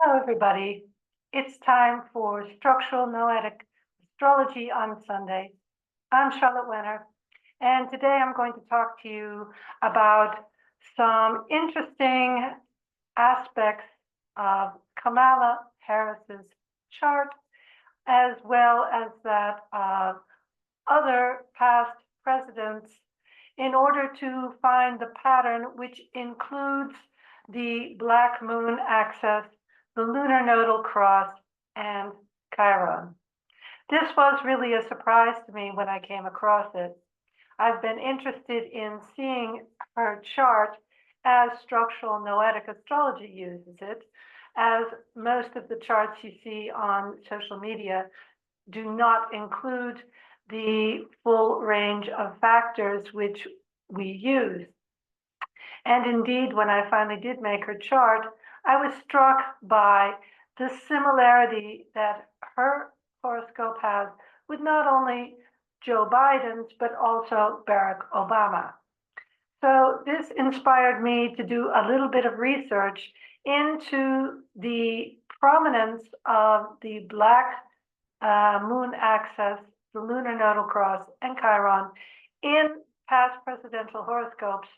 Hello, everybody. It's time for Structural Noetic Astrology on Sunday. I'm Charlotte Wenner, and today I'm going to talk to you about some interesting aspects of Kamala Harris's chart, as well as that of other past presidents, in order to find the pattern, which includes the Black Moon axis, the lunar nodal cross, and Chiron. This was really a surprise to me when I came across it. I've been interested in seeing her chart as structural noetic astrology uses it, as most of the charts you see on social media do not include the full range of factors which we use. And indeed, when I finally did make her chart, I was struck by the similarity that her horoscope has with not only Joe Biden's, but also Barack Obama. So this inspired me to do a little bit of research into the prominence of the Black moon axis, the lunar nodal cross, and Chiron in past presidential horoscopes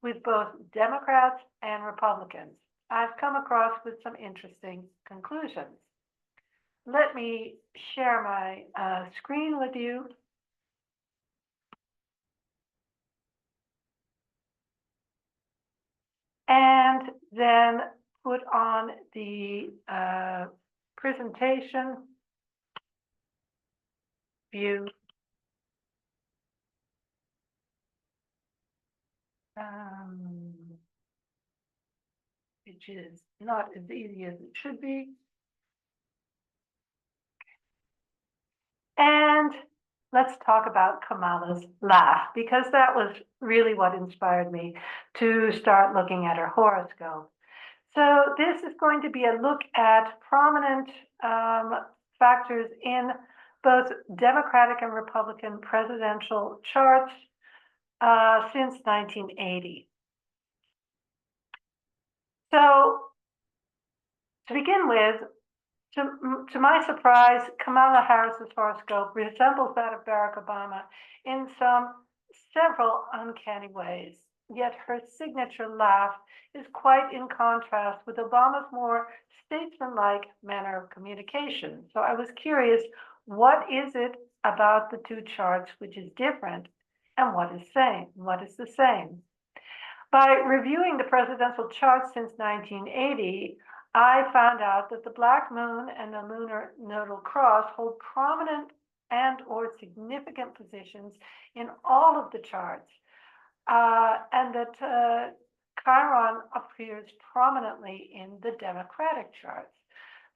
with both Democrats and Republicans. I've come across with some interesting conclusions. Let me share my screen with you. And then put on the presentation view. Which is not as easy as it should be. And let's talk about Kamala's laugh, because that was really what inspired me to start looking at her horoscope. So this is going to be a look at prominent factors in both Democratic and Republican presidential charts since 1980. So to begin with, to my surprise, Kamala Harris's horoscope resembles that of Barack Obama in several uncanny ways. Yet her signature laugh is quite in contrast with Obama's more statesmanlike manner of communication. So I was curious, what is it about the two charts which is different, and what is the same? By reviewing the presidential charts since 1980, I found out that the Black Moon and the lunar nodal cross hold prominent and or significant positions in all of the charts, and that Chiron appears prominently in the Democratic charts.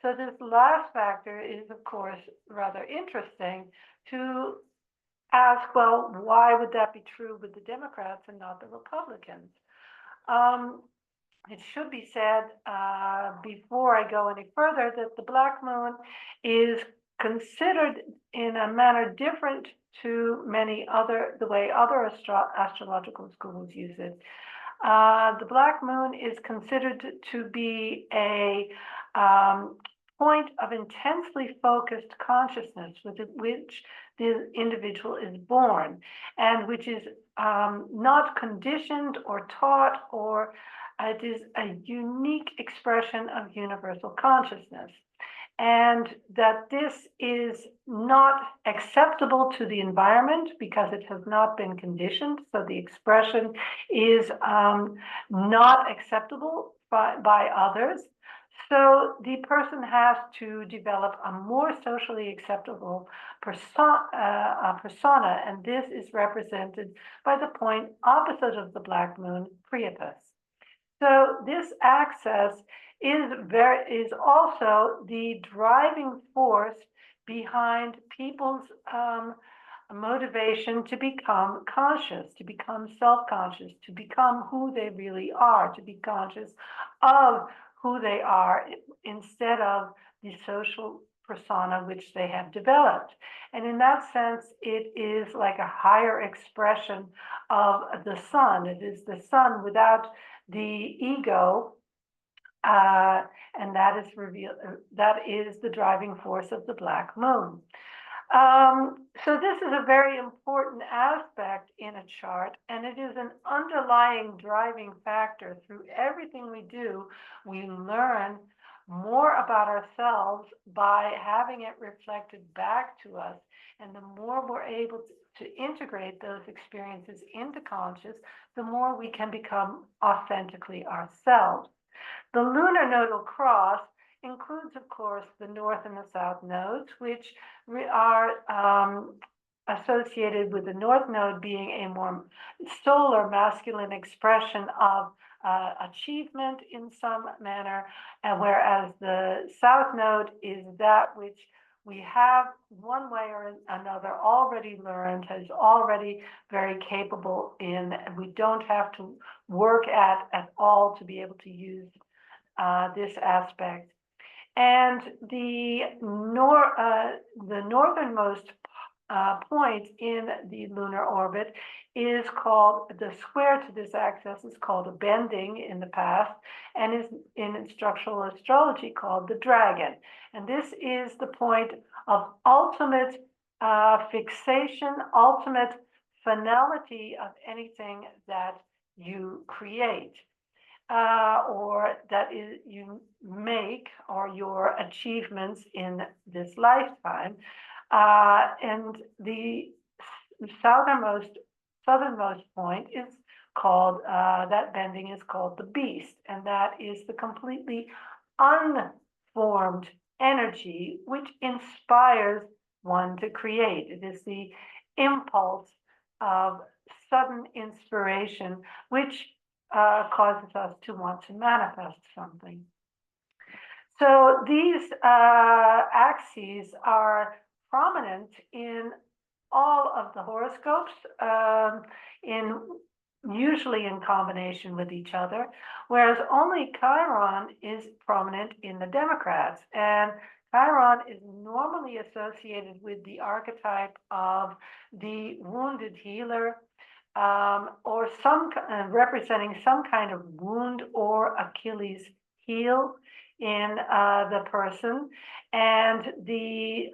So this last factor is, of course, rather interesting to ask, well, why would that be true with the Democrats and not the Republicans? It should be said before I go any further that the Black Moon is considered in a manner different to the way other astrological schools use it. The Black Moon is considered to be a point of intensely focused consciousness with which the individual is born, and which is not conditioned or taught, or it is a unique expression of universal consciousness, and that this is not acceptable to the environment because it has not been conditioned. So the expression is not acceptable by others. So the person has to develop a more socially acceptable persona, and this is represented by the point opposite of the Black Moon, Priapus. So this axis is also the driving force behind people's motivation to become conscious, to become self-conscious, to become who they really are, to be conscious of who they are instead of the social persona which they have developed. And in that sense, it is like a higher expression of the sun. It is the sun without the ego And that is the driving force of the black moon. So this is a very important aspect in a chart, and it is an underlying driving factor through everything we do. We learn more about ourselves by having it reflected back to us, and the more we're able to integrate those experiences into conscious, the more we can become authentically ourselves. The lunar nodal cross includes, of course, the north and the south nodes, which are associated with the north node being a more solar masculine expression of achievement in some manner, and whereas the south node is that which we have one way or another already learned, is already very capable in, and we don't have to work at all to be able to use this aspect. And the northernmost point in the lunar orbit is called, the square to this axis is called a bending in the past, and is in structural astrology called the dragon. And this is the point of ultimate fixation, ultimate finality of anything that you create. Or that is you make, or your achievements in this lifetime. And the southernmost point is called, that bending is called the beast, and that is the completely unformed energy which inspires one to create. It is the impulse of sudden inspiration which causes us to want to manifest something. So these axes are prominent in all of the horoscopes, usually in combination with each other, whereas only Chiron is prominent in the Democrats. And Chiron is normally associated with the archetype of the wounded healer, or representing some kind of wound or Achilles heel in the person. And the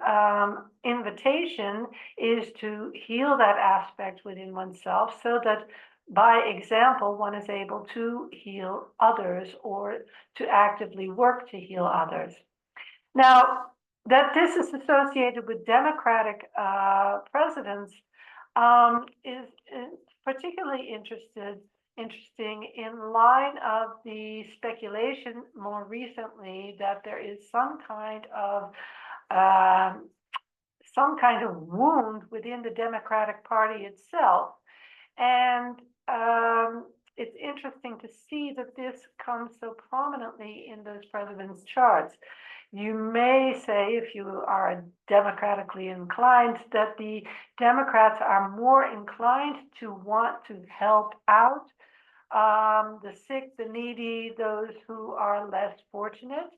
invitation is to heal that aspect within oneself, so that by example, one is able to heal others, or to actively work to heal others. Now, that this is associated with Democratic presidents is particularly interesting in line of the speculation more recently that there is some kind of wound within the Democratic Party itself. And it's interesting to see that this comes so prominently in those presidents' charts. You may say, if you are democratically inclined, that the Democrats are more inclined to want to help out the sick, the needy, those who are less fortunate.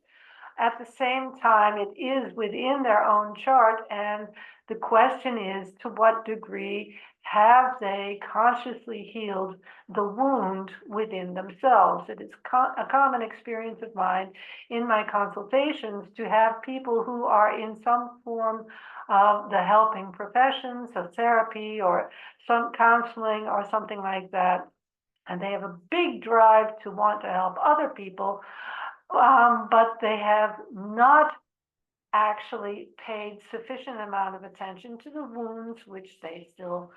At the same time, it is within their own chart, and the question is, to what degree have they consciously healed the wound within themselves? It is a common experience of mine in my consultations to have people who are in some form of the helping professions, of therapy or some counseling or something like that, and they have a big drive to want to help other people, but they have not actually paid sufficient amount of attention to the wounds which they still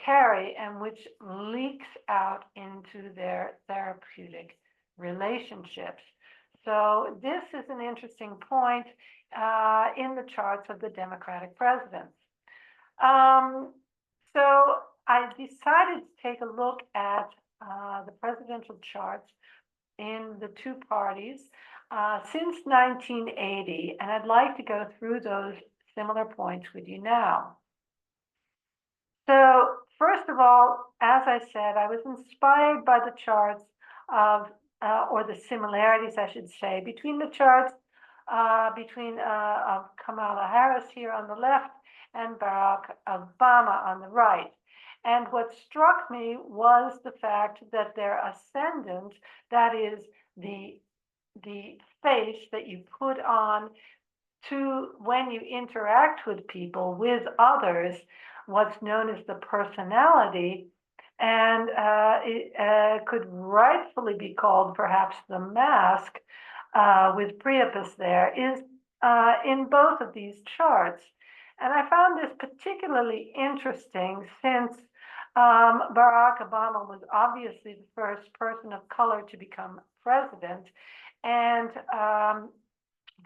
carry, and which leaks out into their therapeutic relationships. So this is an interesting point in the charts of the Democratic presidents. So I decided to take a look at the presidential charts in the two parties since 1980, and I'd like to go through those similar points with you now. So first of all, as I said, I was inspired by the charts of, or the similarities, I should say, between the charts of Kamala Harris here on the left and Barack Obama on the right. And what struck me was the fact that their ascendant, that is the the face that you put on to when you interact with people, with others, what's known as the personality, and it could rightfully be called perhaps the mask, with Priapus there, is in both of these charts. And I found this particularly interesting since Barack Obama was obviously the first person of color to become president, and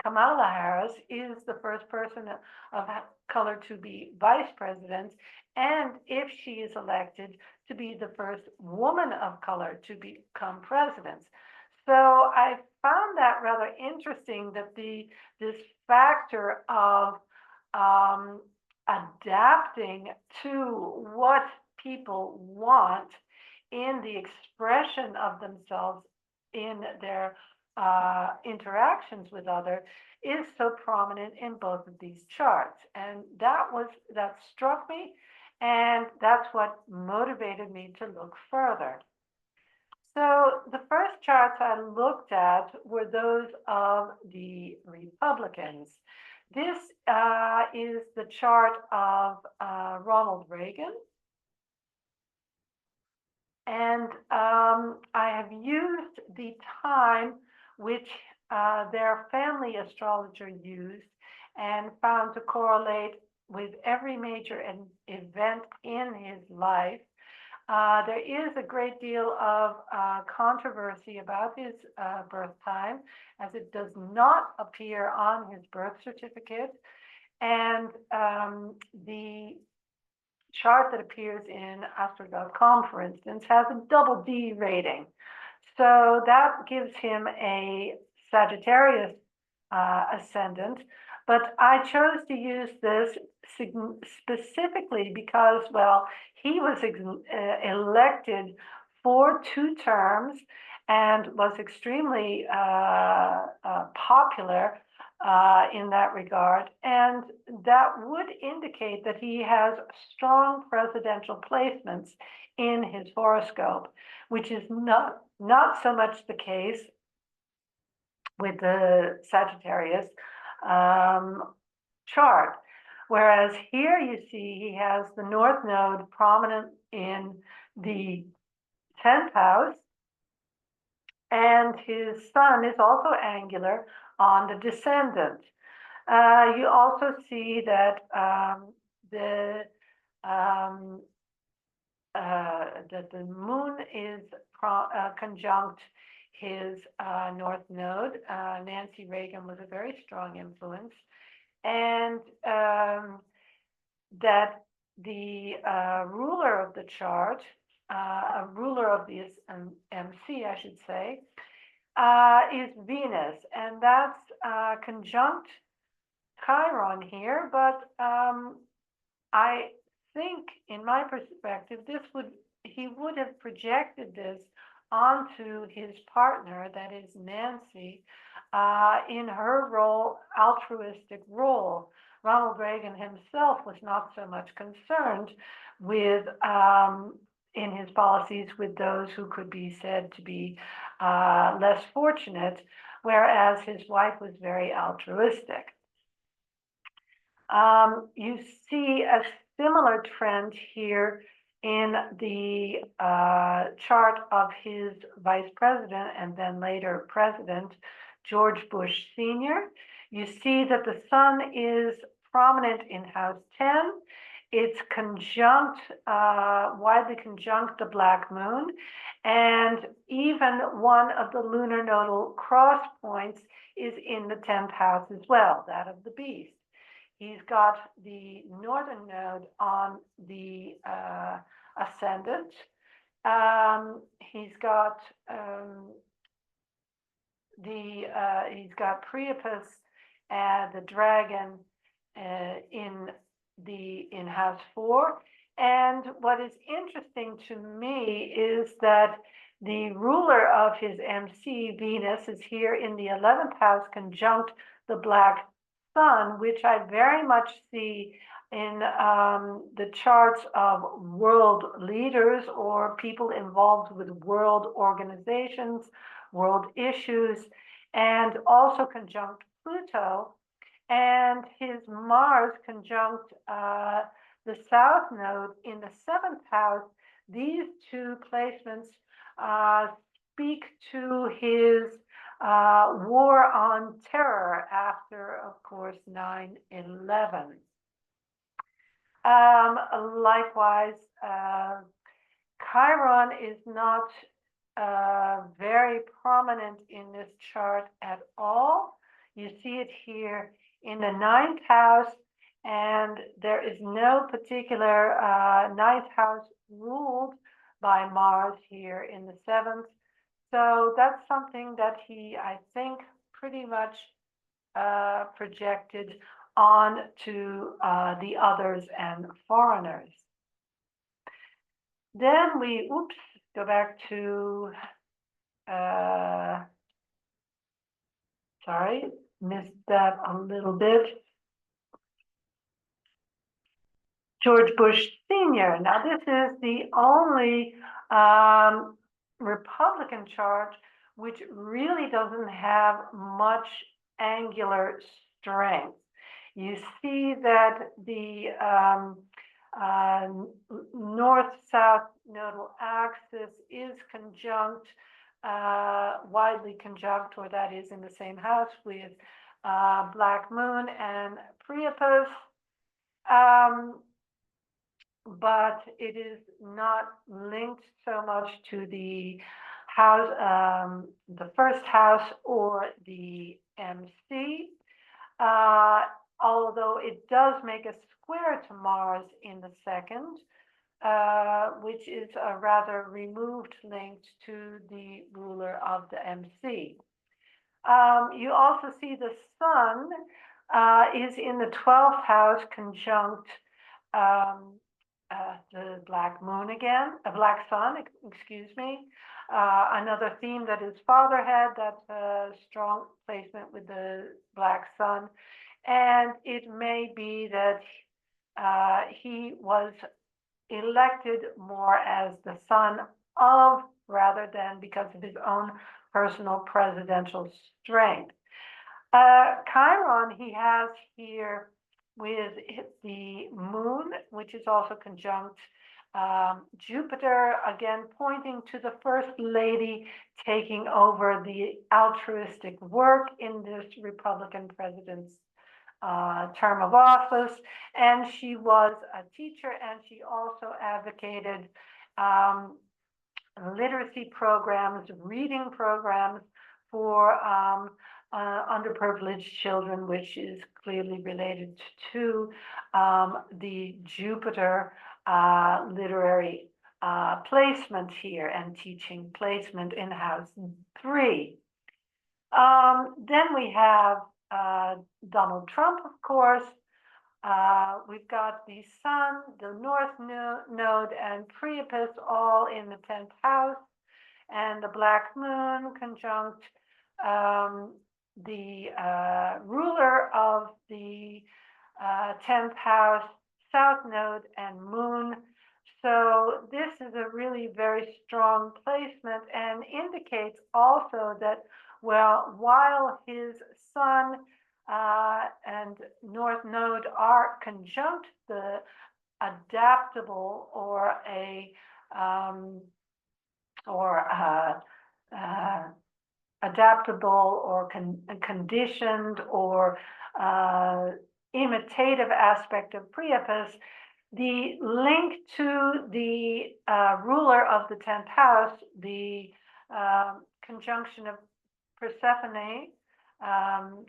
Kamala Harris is the first person of color to be vice president, and if she is elected, to be the first woman of color to become president. So I found that rather interesting that this factor of adapting to what people want in the expression of themselves in their interactions with others is so prominent in both of these charts. And that struck me, and that's what motivated me to look further. So the first charts I looked at were those of the Republicans. This is the chart of Ronald Reagan. And I have used the time which their family astrologer used and found to correlate with every major event in his life. There is a great deal of controversy about his birth time, as it does not appear on his birth certificate. And the chart that appears in Astro.com, for instance, has a double D rating. So that gives him a Sagittarius ascendant. But I chose to use this specifically because, well, he was elected for 2 terms and was extremely popular in that regard. And that would indicate that he has strong presidential placements in his horoscope, which is not so much the case with the Sagittarius chart. Whereas here you see he has the North Node prominent in the 10th house, and his sun is also angular on the descendant. You also see that the moon is conjunct his North Node. Nancy Reagan was a very strong influence, and that the ruler of the chart, a ruler of the MC, I should say, is Venus, and that's conjunct Chiron here. But I think, in my perspective, he would have projected this onto his partner, that is Nancy, in her role, altruistic role. Ronald Reagan himself was not so much concerned with, in his policies, with those who could be said to be less fortunate, whereas his wife was very altruistic. You see a similar trend here in the chart of his vice president and then later president, George Bush Sr. You see that the sun is prominent in house 10. It's conjunct, widely conjunct the black moon, and even one of the lunar nodal cross points is in the 10th house as well, that of the beast. He's got the northern node on the ascendant. He's got Priapus, the dragon, in house 4. And what is interesting to me is that the ruler of his MC, Venus, is here in the 11th house conjunct the black sun, which I very much see in the charts of world leaders or people involved with world organizations, world issues. and also conjunct Pluto, and his Mars conjunct the South Node in the seventh house. These two placements speak to his war on terror after, of course, 9/11. Likewise, Chiron is not very prominent in this chart at all. You see it here in the ninth house, and there is no particular ninth house ruled by Mars here in the seventh. So that's something that he, I think, pretty much projected on to the others and foreigners. Then we, go back to, sorry, missed that a little bit. George Bush Sr. Now, this is the only Republican chart which really doesn't have much angular strength. You see that the north-south nodal axis is conjunct, widely conjunct, or that is in the same house with Black Moon and Priapus. But it is not linked so much to the house, the first house or the MC, although it does make a square to Mars in the second, which is a rather removed link to the ruler of the MC. You also see the Sun is in the 12th house conjunct the Black Moon again, a Black Sun, excuse me. Another theme that his father had, that strong placement with the Black Sun. And it may be that he was elected more as the son of, rather than because of his own personal presidential strength. Chiron he has here with the moon, which is also conjunct Jupiter, again pointing to the first lady taking over the altruistic work in this Republican president's term of office. And she was a teacher, and she also advocated literacy programs, reading programs for underprivileged children, which is clearly related to the Jupiter literary placement here and teaching placement in house 3. Then we have Donald Trump, of course. We've got the Sun, the North Node, and Priapus all in the 10th house, and the Black Moon conjunct the ruler of the 10th house, South Node, and Moon. So this is a really very strong placement, and indicates also that, well, while his Sun and North Node are conjunct the adaptable or adaptable or conditioned or imitative aspect of Priapus, the link to the ruler of the 10th house, the conjunction of Persephone,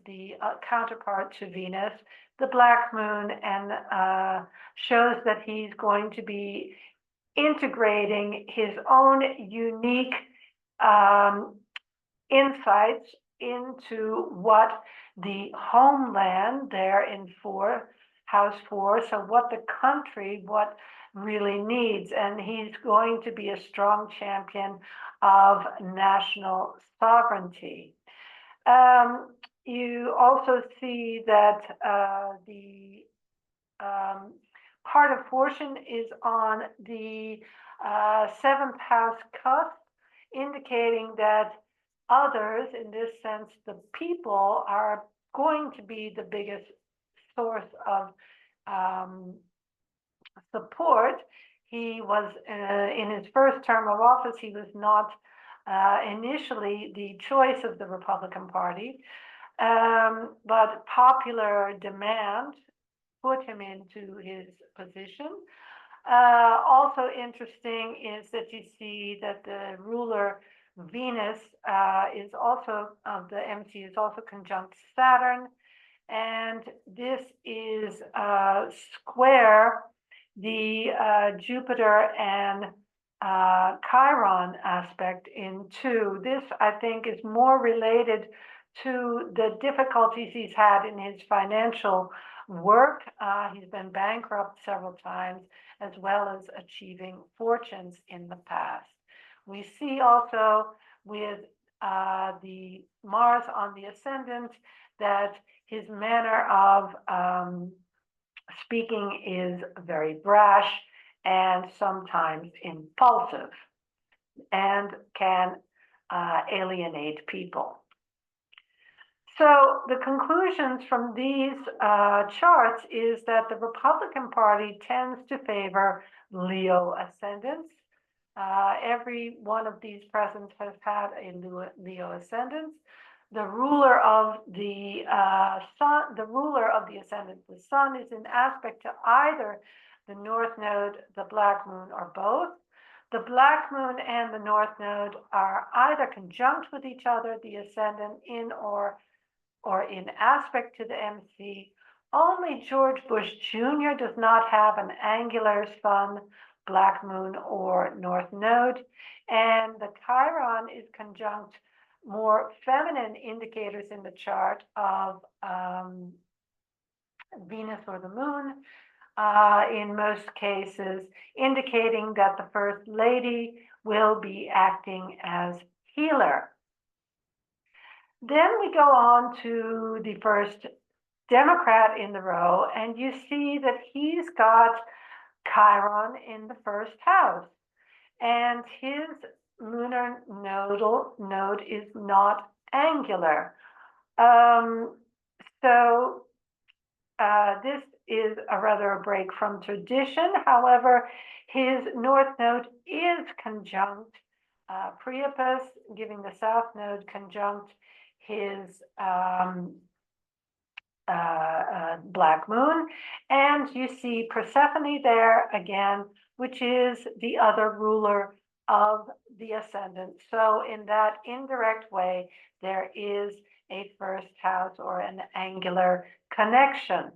the counterpart to Venus, the Black Moon, and shows that he's going to be integrating his own unique insights into what the homeland there in house 4, so what the country, what really needs. And he's going to be a strong champion of national sovereignty. You also see that the part of fortune is on the 7th house cusp, indicating that others. In this sense, the people are going to be the biggest source of support. He was, in his first term of office, he was not initially the choice of the Republican Party, but popular demand put him into his position. Also interesting is that you see that the ruler Venus is also of the MC is also conjunct Saturn, and this is square the Jupiter and Chiron aspect in 2. This, I think, is more related to the difficulties he's had in his financial work. He's been bankrupt several times, as well as achieving fortunes in the past. We see also with the Mars on the ascendant that his manner of speaking is very brash and sometimes impulsive and can alienate people. So the conclusions from these charts is that the Republican Party tends to favor Leo ascendants. Every one of these presidents has had a Leo ascendant. The ruler of the sun, the ruler of the ascendant, the sun, is in aspect to either the North Node, the Black Moon, or both. The Black Moon and the North Node are either conjunct with each other, the ascendant in or in aspect to the MC. Only George Bush Jr. does not have an angular sun, Black Moon, or North Node, and the Chiron is conjunct more feminine indicators in the chart of Venus or the Moon, in most cases, indicating that the First Lady will be acting as healer. Then we go on to the first Democrat in the row, and you see that he's got Chiron in the first house, and his lunar node is not angular. This is a rather a break from tradition. However, his North Node is conjunct Priapus, giving the South Node conjunct his Black Moon. And you see Persephone there again, which is the other ruler of the ascendant. So in that indirect way, there is a first house or an angular connection.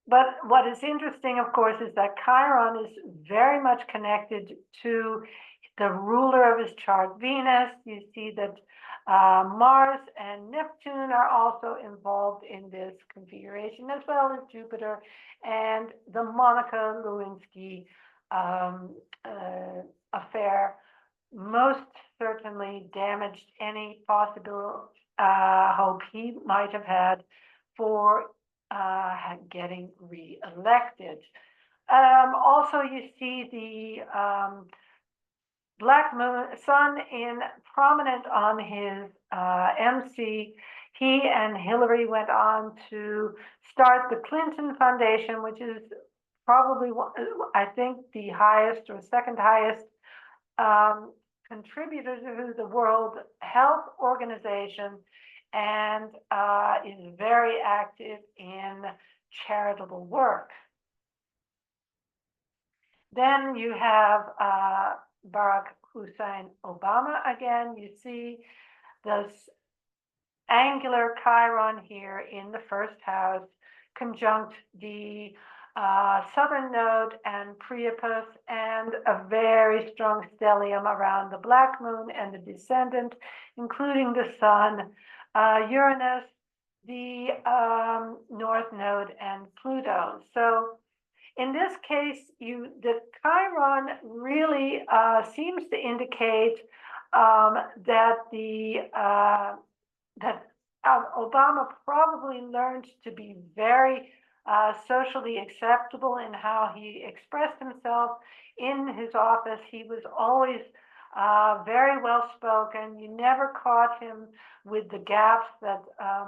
But what is interesting, of course, is that Chiron is very much connected to the ruler of his chart, Venus. You see that Mars and Neptune are also involved in this configuration, as well as Jupiter, and the Monica Lewinsky affair most certainly damaged any possible hope he might have had for getting re-elected. Also, you see the Black Moon Sun in prominent on his MC. He and Hillary went on to start the Clinton Foundation, which is probably, I think, the highest or second highest contributor to the World Health Organization, and is very active in charitable work. Then you have Barack Hussein Obama again. You see this angular Chiron here in the first house, conjunct the southern node and Priapus, and a very strong stellium around the Black Moon and the descendant, including the Sun, Uranus, the North Node, and Pluto. So in this case, the Chiron really seems to indicate that Obama probably learned to be very socially acceptable in how he expressed himself in his office. He was always very well spoken. You never caught him with the gaps that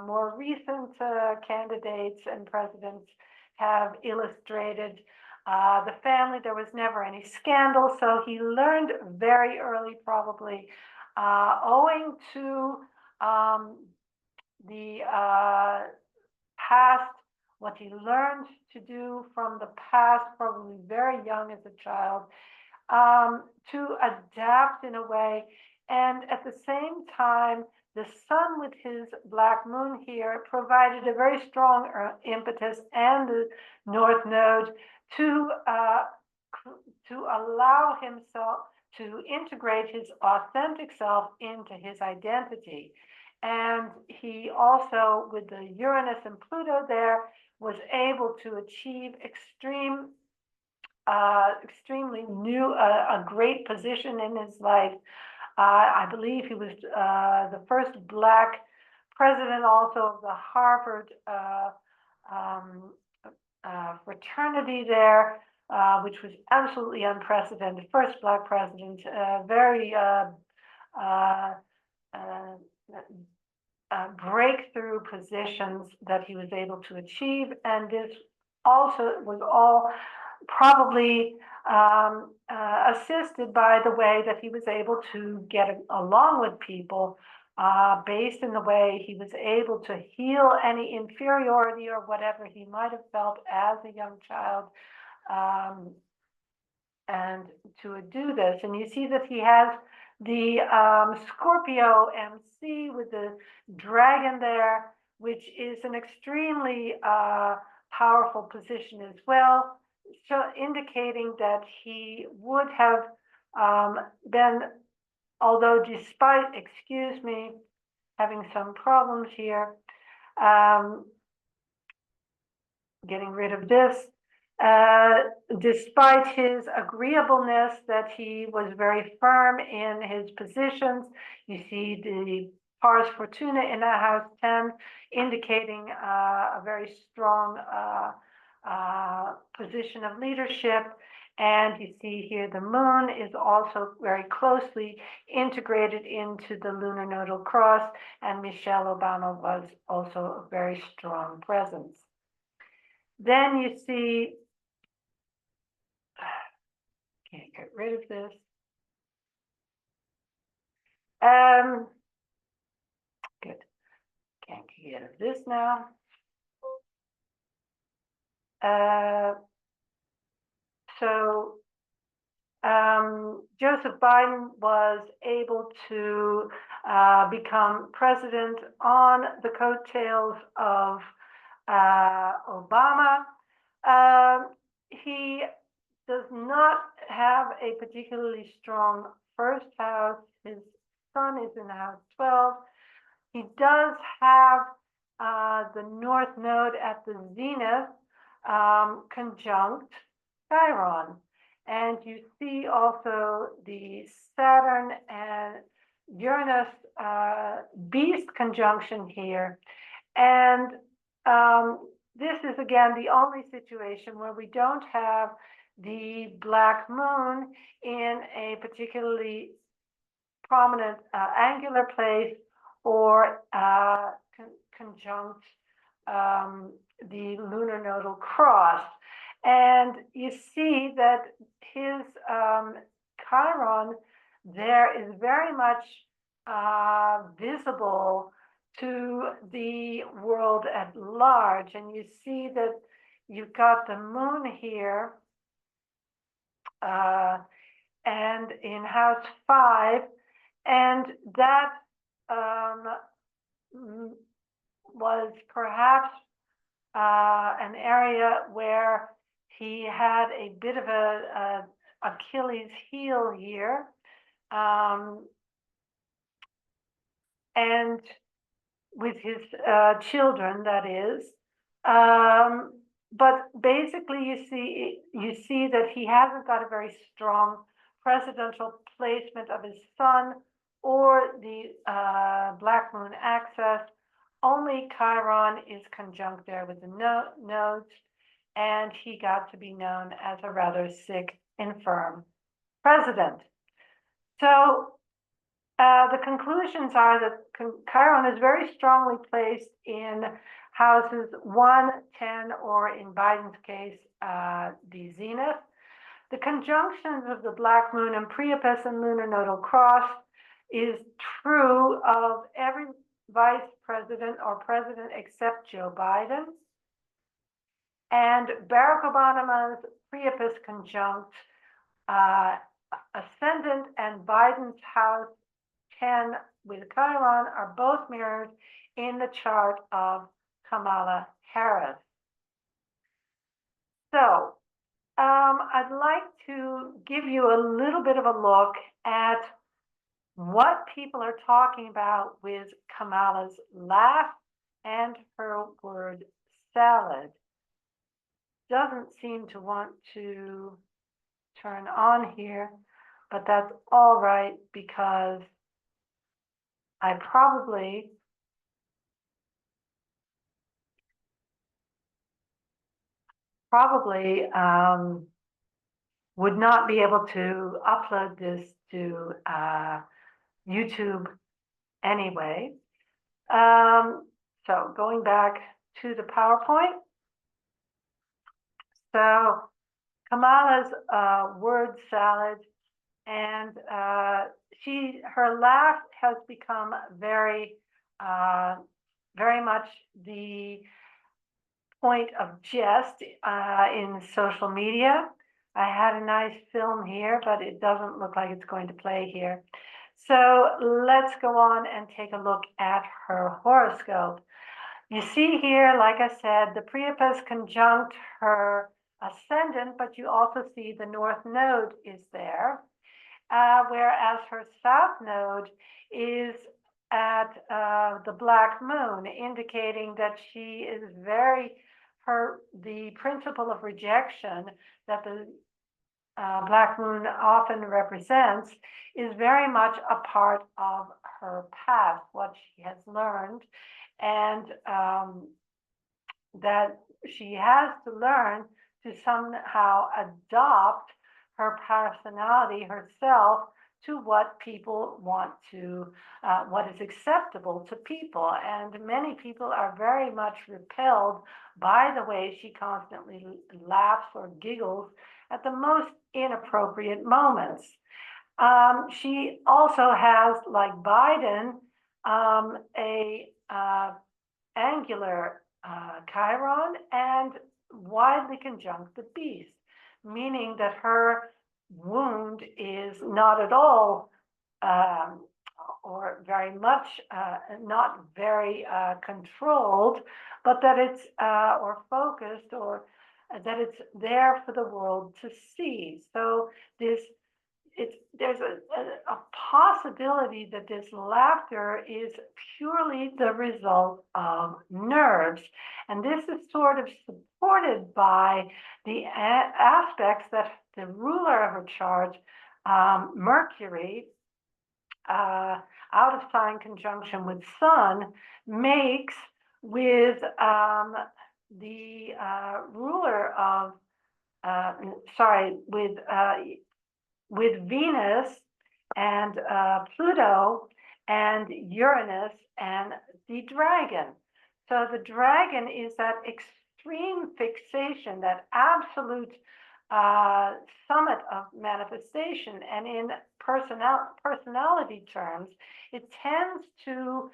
more recent candidates and presidents have illustrated. The family, there was never any scandal, so he learned very early, probably owing to the past, what he learned to do from the past, probably very young as a child, to adapt in a way. And at the same time, the sun with his black moon here provided a very strong impetus, and the North Node to allow himself to integrate his authentic self into his identity. And he also, with the Uranus and Pluto there, was able to achieve extremely new, a great position in his life. I believe he was the first Black president also of the Harvard fraternity there, which was absolutely unprecedented. First Black president, very breakthrough positions that he was able to achieve. And this also was all probably assisted by the way that he was able to get along with people, based in the way he was able to heal any inferiority or whatever he might have felt as a young child, and to do this. And you see that he has the Scorpio MC with the dragon there, which is an extremely powerful position as well, so indicating that he would have been, although despite, excuse me, having some problems here, getting rid of this, despite his agreeableness, that he was very firm in his positions. You see the Pars Fortuna in that house 10, indicating a very strong position of leadership. And you see here the moon is also very closely integrated into the lunar nodal cross, and Michelle Obama was also a very strong presence. Then you see, can't get rid of this. Good. Can't get rid of this now. So Joseph Biden was able to become president on the coattails of Obama. He does not have a particularly strong first house. His sun is in house 12. He does have the North Node at the zenith, conjunct Chiron. And you see also the Saturn and Uranus beast conjunction here. And this is, again, the only situation where we don't have the black moon in a particularly prominent angular place, or conjunct the lunar nodal cross. And you see that his Chiron there is very much visible to the world at large. And you see that you've got the moon here, and in house 5, and that was perhaps an area where he had a bit of a Achilles heel here, and with his children, that is. But basically, you see that he hasn't got a very strong presidential placement of his sun or the black moon axis. Only Chiron is conjunct there with the nodes, and he got to be known as a rather sick, infirm president. So the conclusions are that Chiron is very strongly placed in houses 1, 10, or in Biden's case, the zenith. The conjunctions of the Black Moon and Priapus and lunar nodal cross is true of every vice president or president except Joe Biden. And Barack Obama's Priapus conjunct ascendant and Biden's house 10 with Chiron are both mirrored in the chart of Kamala Harris. So I'd like to give you a little bit of a look at what people are talking about with Kamala's laugh and her word salad. Doesn't seem to want to turn on here, but that's all right because I probably would not be able to upload this to YouTube anyway. So going back to the PowerPoint. So Kamala's word salad, and her laugh has become very much the point of jest in social media. I had a nice film here, but it doesn't look like it's going to play here. So let's go on and take a look at her horoscope. You see here, like I said, the Priapus conjunct her ascendant, but you also see the North Node is there, whereas her South Node is at the Black Moon, indicating that she is the principle of rejection that the Black Moon often represents is very much a part of her past, what she has learned, and that she has to learn to somehow adopt her personality, herself, to what people want to, what is acceptable to people. And many people are very much repelled by the way she constantly laughs or giggles at the most inappropriate moments. She also has, like Biden, a angular Chiron and widely conjunct the beast, meaning that her wound is not at all or very much not very controlled, but that it's or focused, or that it's there for the world to see. So there's a possibility that this laughter is purely the result of nerves. And this is sort of supported by the aspects that the ruler of her chart, Mercury, out of sign conjunction with Sun, makes with the ruler of, with Venus and Pluto and Uranus and the dragon. So the dragon is that extreme fixation, that absolute summit of manifestation. And in personality terms, it tends to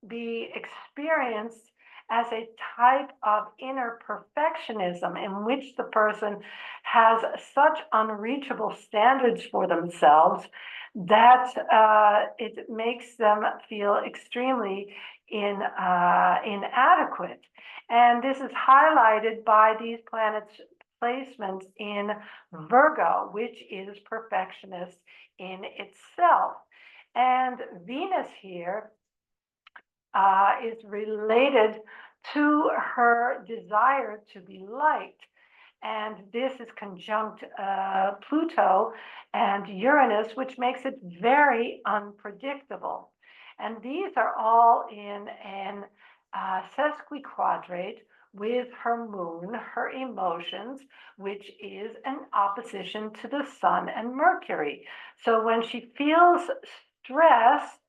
be experienced as a type of inner perfectionism in which the person has such unreachable standards for themselves that it makes them feel extremely inadequate. And this is highlighted by these planets' placements in Virgo, which is perfectionist in itself. And Venus here is related to her desire to be liked. And this is conjunct Pluto and Uranus, which makes it very unpredictable. And these are all in an sesquiquadrate with her moon, her emotions, which is an opposition to the sun and Mercury. So when she feels stress,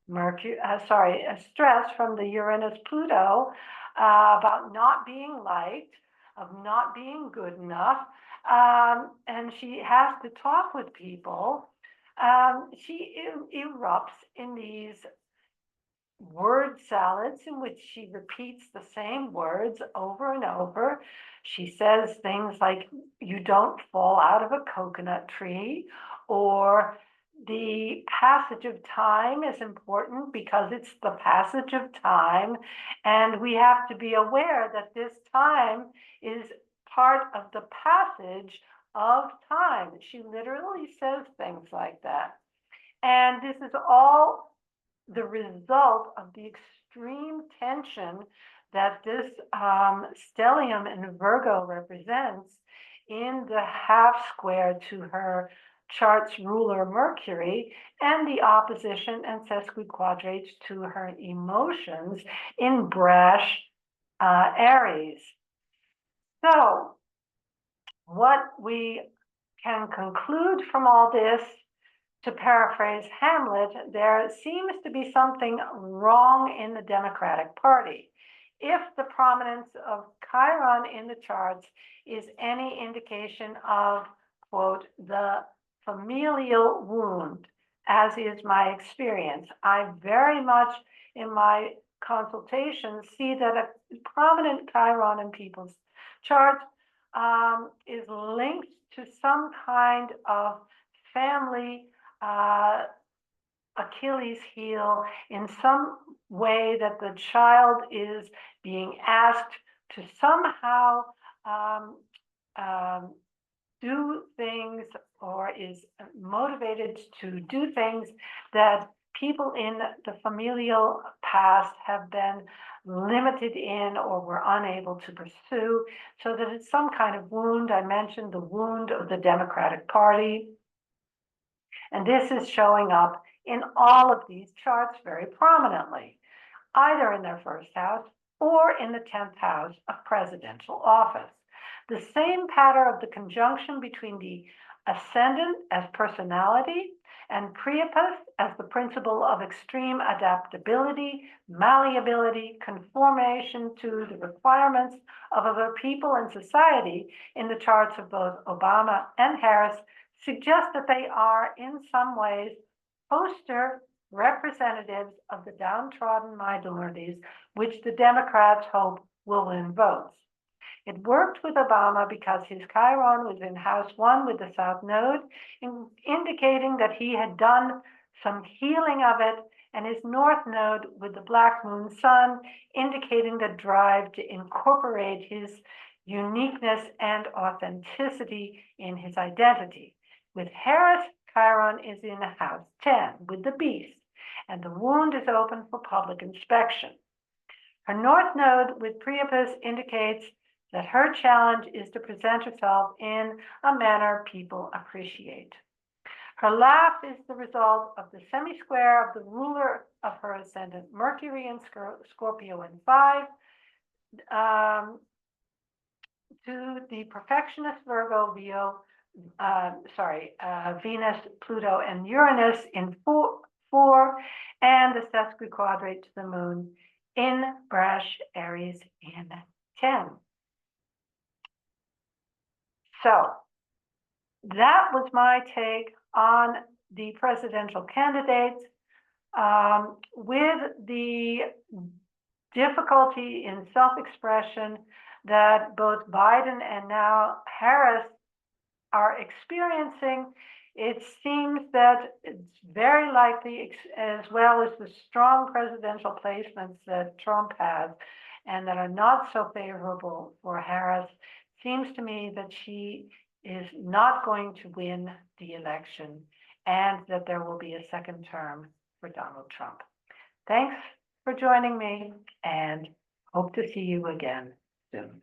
stress from the Uranus Pluto about not being liked, of not being good enough, and she has to talk with people, she erupts in these word salads in which she repeats the same words over and over. She says things like, you don't fall out of a coconut tree, or the passage of time is important because it's the passage of time, and we have to be aware that this time is part of the passage of time. She literally says things like that. And this is all the result of the extreme tension that this stellium in Virgo represents in the half square to her chart's ruler Mercury, and the opposition and sesquiquadrates to her emotions in brash Aries. So what we can conclude from all this, to paraphrase Hamlet, there seems to be something wrong in the Democratic Party. If the prominence of Chiron in the charts is any indication of, quote, the familial wound, as is my experience, I very much in my consultations see that a prominent Chiron in people's charts is linked to some kind of family Achilles heel, in some way that the child is being asked to somehow do things, or is motivated to do things that people in the familial past have been limited in or were unable to pursue, so that it's some kind of wound. I mentioned the wound of the Democratic Party. And this is showing up in all of these charts very prominently, either in their first house or in the 10th house of presidential office. The same pattern of the conjunction between the ascendant as personality and Priapus as the principle of extreme adaptability, malleability, conformation to the requirements of other people and society in the charts of both Obama and Harris suggest that they are in some ways poster representatives of the downtrodden minorities, which the Democrats hope will win votes. It worked with Obama because his Chiron was in House 1 with the South Node, indicating that he had done some healing of it, and his North Node with the Black Moon Sun, indicating the drive to incorporate his uniqueness and authenticity in his identity. With Harris, Chiron is in House 10 with the Beast, and the wound is open for public inspection. Her North Node with Priapus indicates that her challenge is to present herself in a manner people appreciate. Her laugh is the result of the semi-square of the ruler of her ascendant Mercury in Scorpio in 5, to the perfectionist Virgo Venus, Pluto, and Uranus in 4, and the sesquiquadrate to the moon in brash Aries in 10. So that was my take on the presidential candidates, with the difficulty in self-expression that both Biden and now Harris are experiencing. It seems that it's very likely, as well as the strong presidential placements that Trump has and that are not so favorable for Harris, seems to me that she is not going to win the election, and that there will be a second term for Donald Trump. Thanks for joining me, and hope to see you again soon.